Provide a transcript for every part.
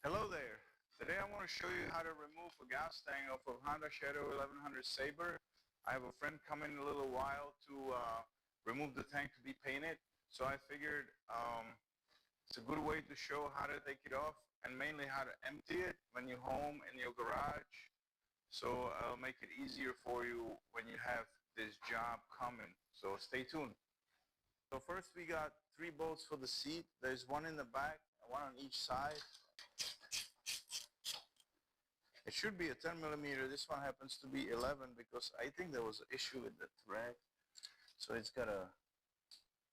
Hello there. Today I want to show you how to remove a gas tank off of Honda Shadow 1100 Sabre. I have a friend coming in a little while to remove the tank to be painted. So I figured it's a good way to show how to take it off and mainly how to empty it when you're home in your garage. So I'll make it easier for you when you have this job coming. So stay tuned. So first we got 3 bolts for the seat. There's one in the back and one on each side. It should be a 10 millimeter. This one happens to be 11 because I think there was an issue with the thread. So it's got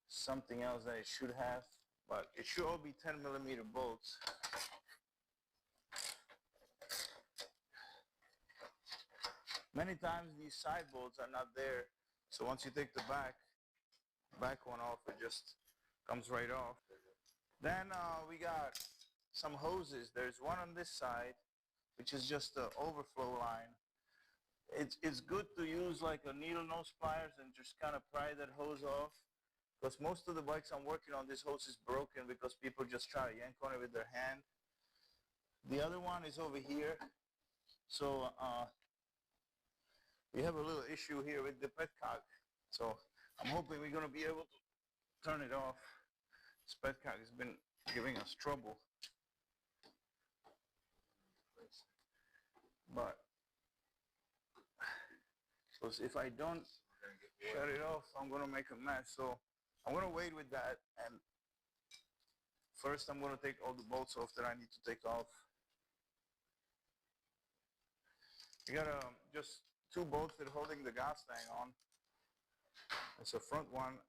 something else that it should have, but it should all be 10 millimeter bolts. Many times these side bolts are not there. So once you take the back one off, it just comes right off. Then we got some hoses. There's one on this side, which is just the overflow line. It's good to use like a needle nose pliers and just kind of pry that hose off, because most of the bikes I'm working on, this hose is broken because people just try to yank on it with their hand. The other one is over here. So we have a little issue here with the petcock. So I'm hoping we're going to be able to turn it off. This petcock has been giving us trouble. But because if I don't shut it off, I'm going to make a mess. So I'm going to wait with that. And first I'm going to take all the bolts off that I need to take off. You got just 2 bolts that are holding the gas tank on. It's a front one.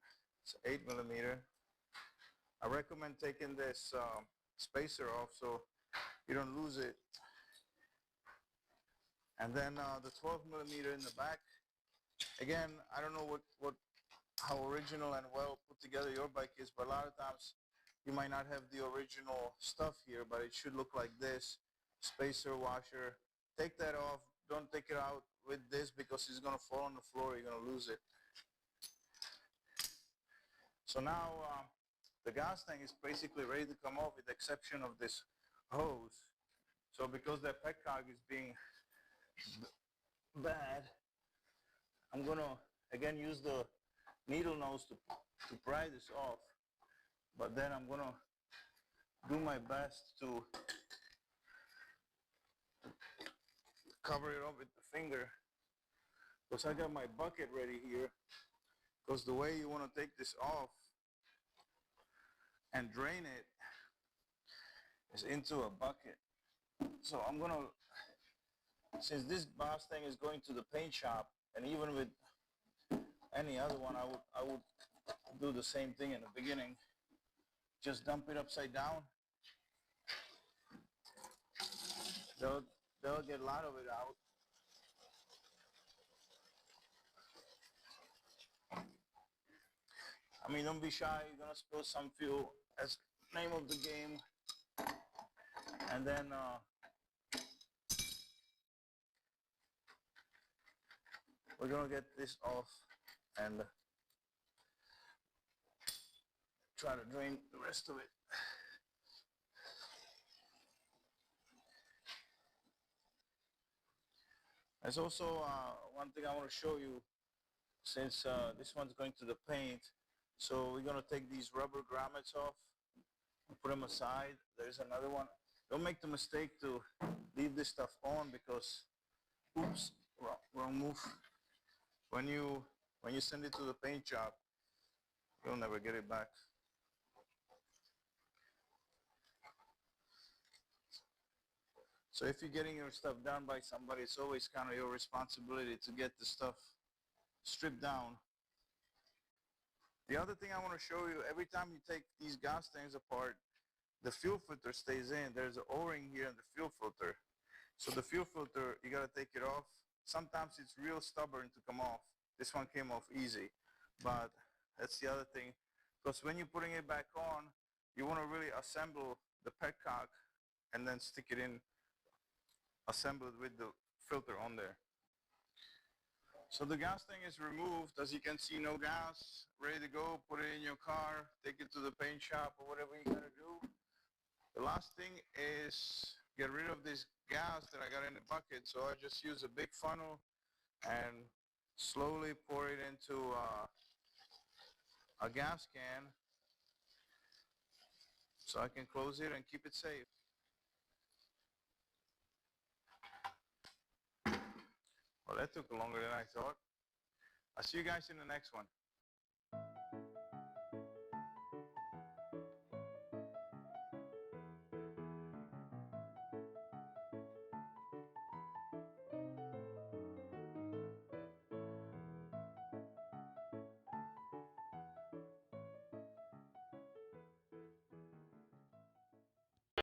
It's 8 millimeter. I recommend taking this spacer off so you don't lose it. And then the 12 millimeter in the back. Again, I don't know how original and well put together your bike is, but a lot of times you might not have the original stuff here, but it should look like this. Spacer washer. Take that off. Don't take it out with this because it's going to fall on the floor. You're going to lose it. So now the gas tank is basically ready to come off with the exception of this hose. So because that petcock is being bad, I'm going to again use the needle nose to pry this off. But then I'm going to do my best to cover it up with the finger, because I got my bucket ready here, because the way you want to take this off and drain it is into a bucket. So I'm going to, since this Boss thing is going to the paint shop, and even with any other one, I would do the same thing in the beginning. Just dump it upside down. They'll get a lot of it out. I mean, don't be shy. You're gonna spill some fuel. That's the name of the game. And then we're gonna get this off and try to drain the rest of it. There's also one thing I want to show you, since this one's going to the paint. So we're gonna take these rubber grommets off and put them aside. There's another one. Don't make the mistake to leave this stuff on because, oops, wrong move. When you send it to the paint job, you'll never get it back. So if you're getting your stuff done by somebody, it's always kind of your responsibility to get the stuff stripped down. The other thing I want to show you, every time you take these gas tanks apart, the fuel filter stays in. There's an O-ring here in the fuel filter. So the fuel filter, you got to take it off. Sometimes it's real stubborn to come off. This one came off easy. But that's the other thing. Because when you're putting it back on, you want to really assemble the petcock and then stick it in, assemble it with the filter on there. So the gas tank is removed. As you can see, no gas, ready to go. Put it in your car, take it to the paint shop or whatever you gotta do. The last thing is get rid of this gas that I got in the bucket. So I just use a big funnel and slowly pour it into a gas can so I can close it and keep it safe. Well, that took longer than I thought. I'll see you guys in the next one.